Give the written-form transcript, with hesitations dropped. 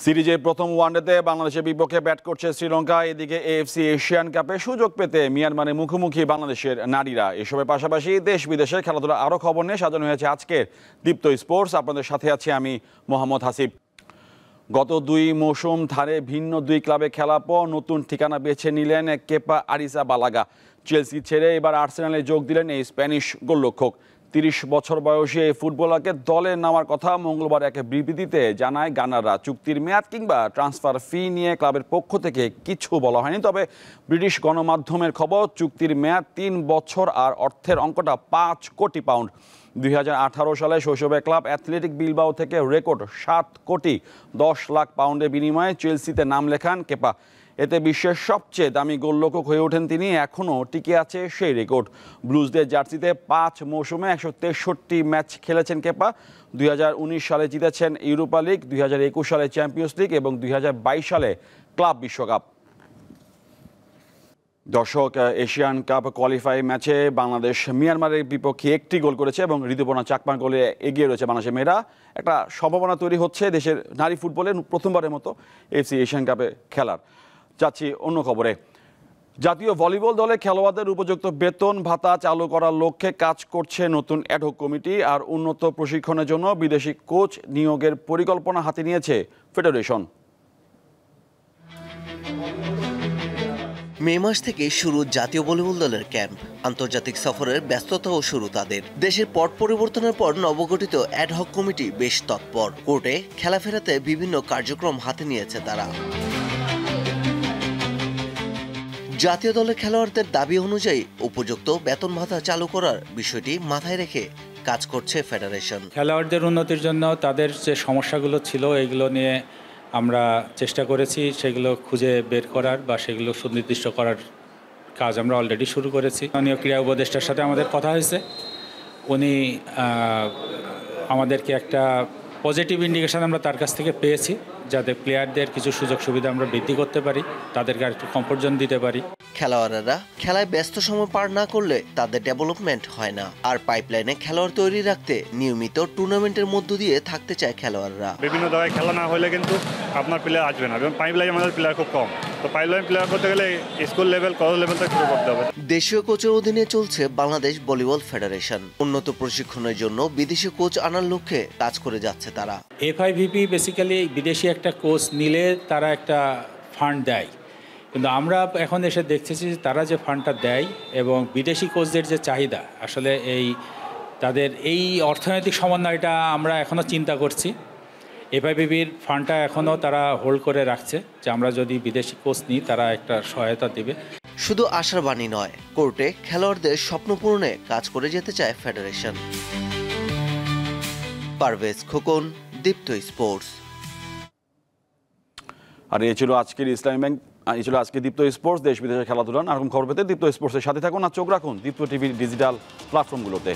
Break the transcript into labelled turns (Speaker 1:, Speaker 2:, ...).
Speaker 1: সিরিজে প্রথম ওয়ানডেতে বাংলাদেশের বিপক্ষে ব্যাট করছে শ্রীলঙ্কা। এদিকে এএফসি এশিয়ান কাপে সুযোগ পেতে মিয়ানমারে মুখোমুখি বাংলাদেশের নারীরা। এসবের পাশাপাশি দেশ বিদেশের খেলাধুলা আরও খবর নিয়ে সাজানো হয়েছে আজকের দীপ্ত স্পোর্টস। আপনাদের সাথে আছি আমি মোহাম্মদ হাসিব। গত 2 মৌসুম ধারে ভিন্ন 2 ক্লাবে খেলার পর নতুন ঠিকানা বেছে নিলেন কেপা আরিজাবালাগা। চেলসি ছেড়ে এবার আর্সেনালে যোগ দিলেন এই স্প্যানিশ গোলরক্ষক। 30 বছর বয়সী এই ফুটবলারকে দলে নেওয়ার কথা মঙ্গলবার এক বিবৃতিতে জানায় গানাররা। চুক্তির মেয়াদ কিংবা ট্রান্সফার ফি নিয়ে ক্লাবের পক্ষ থেকে কিছু বলা হয়নি। তবে ব্রিটিশ গণমাধ্যমের খবর, চুক্তির মেয়াদ 3 বছর আর অর্থের অঙ্কটা 5 কোটি পাউন্ড। 2018 সালে শৈশবে ক্লাব অ্যাথলেটিক বিলবাও থেকে রেকর্ড 7 কোটি 10 লাখ পাউন্ডের বিনিময়ে চেলসিতে নাম লেখান কেপা। এতে বিশ্বের সবচেয়ে দামি গোলরক্ষক হয়ে ওঠেন তিনি। এখনও টিকে আছে সেই রেকর্ড। ব্লুজদের জার্সিতে 5 মৌসুমে 163 ম্যাচ খেলেছেন কেপা। 2019 সালে জিতেছেন ইউরোপা লিগ, 2021 সালে চ্যাম্পিয়ন্স লিগ এবং 2022 সালে ক্লাব বিশ্বকাপ। দর্শক, এশিয়ান কাপ কোয়ালিফাই ম্যাচে বাংলাদেশ মিয়ানমারের বিপক্ষে 1টি গোল করেছে এবং ঋতুপর্ণা চাকমার গোলে এগিয়ে রয়েছে বাংলাদেশের মেয়েরা। একটা সম্ভাবনা তৈরি হচ্ছে দেশের নারী ফুটবলে প্রথমবারের মতো এফসি এশিয়ান কাপে খেলার। যাচ্ছি অন্য খবরে। জাতীয় ভলিবল দলে খেলোয়াড়দের উপযুক্ত বেতন ভাতা চালু করার লক্ষ্যে কাজ করছে নতুন অ্যাডহক কমিটি। আর উন্নত প্রশিক্ষণের জন্য বিদেশি কোচ নিয়োগের পরিকল্পনা হাতে নিয়েছে ফেডারেশন।
Speaker 2: মে মাস থেকে শুরু জাতীয় ভলিবল দলের ক্যাম্প। আন্তর্জাতিক সফরের ব্যস্ততাও শুরু তাদের। দেশের পট পরিবর্তনের পর নবগঠিত অ্যাডহক কমিটি বেশ তৎপর। কোর্টে খেলা ফেরাতে বিভিন্ন কার্যক্রম হাতে নিয়েছে তারা। জাতীয় দলের খেলোয়াড়দের দাবি অনুযায়ী উপযুক্ত বেতন ভাতা চালু করার বিষয়টি মাথায় রেখে কাজ করছে ফেডারেশন।
Speaker 3: খেলোয়াড়দের উন্নতির জন্য তাদের যে সমস্যাগুলো ছিল এগুলো নিয়ে আমরা চেষ্টা করেছি সেগুলো খুঁজে বের করার বা সেগুলো সুনির্দিষ্ট করার কাজ আমরা অলরেডি শুরু করেছি। মাননীয় ক্রীড়া উপদেষ্টার সাথে আমাদের কথা হয়েছে। উনি আমাদেরকে একটা পজিটিভ ইন্ডিকেশন আমরা তার কাছ থেকে পেয়েছি, যাতে প্লেয়ারদের কিছু সুযোগ সুবিধা আমরা বৃদ্ধি করতে পারি, তাদেরকে আর একটু কমফোর্ট জোন দিতে পারি।
Speaker 2: খেলোয়াড়েরা খেলায় ব্যস্ত সময় পার না করলে তাদের ডেভেলপমেন্ট হয় না। আর পাইপলাইনে খেলোয়াড় তৈরি রাখতে নিয়মিত টুর্নামেন্টের মধ্য দিয়ে থাকতে চায় খেলোয়াড়রা।
Speaker 4: বিভিন্ন জায়গায় খেলা না হলে কিন্তু আপনার প্লেয়ার আসবে না, এবং পাইপলাইনে আমাদের প্লেয়ার খুব কম। তো পাইপলাইন প্লেয়ার করতে গেলে স্কুল লেভেল, কলেজ লেভেল থেকে শুরু করতে হবে।
Speaker 2: দেশীয় কোচের অধীনে চলছে বাংলাদেশ ভলিবল ফেডারেশন। উন্নত প্রশিক্ষণের জন্য বিদেশি কোচ আনার লক্ষ্যে কাজ করে যাচ্ছে তারা।
Speaker 3: এফআইভিপি বেসিক্যালি বিদেশি একটা কোচ নিলে তারা একটা ফান্ড দেয়, কিন্তু আমরা এখন এসে দেখতেছি তারা যে ফান্ডটা দেয় এবং বিদেশি কোচদের যে চাহিদা, আসলে তাদের এই অর্থনৈতিক সমন্বয়টা আমরা এখনও চিন্তা করছি। এফআইভিপির ফান্ডটা এখনও তারা হোল্ড করে রাখছে যে আমরা যদি বিদেশি কোচ নিই তারা একটা সহায়তা দিবে।
Speaker 2: শুধু আশার বাণী নয়, কোর্টে খেলোয়াড়দের স্বপ্ন পূরণে কাজ করে যেতে চায় ফেডারেশন। পারভেজ খোকন, দীপ্ত স্পোর্টস।
Speaker 1: আর এই ছিল আজকের ইসলামী ব্যাংক, এই ছিল আজকে দীপ্ত স্পোর্টস। দেশ বিদেশের খেলাধুলা এরকম খবর পেতে দীপ্ত স্পোর্টসের সাথে থাকুন আর চোখ রাখুন দীপ্ত টিভির ডিজিটাল প্ল্যাটফর্মগুলোতে।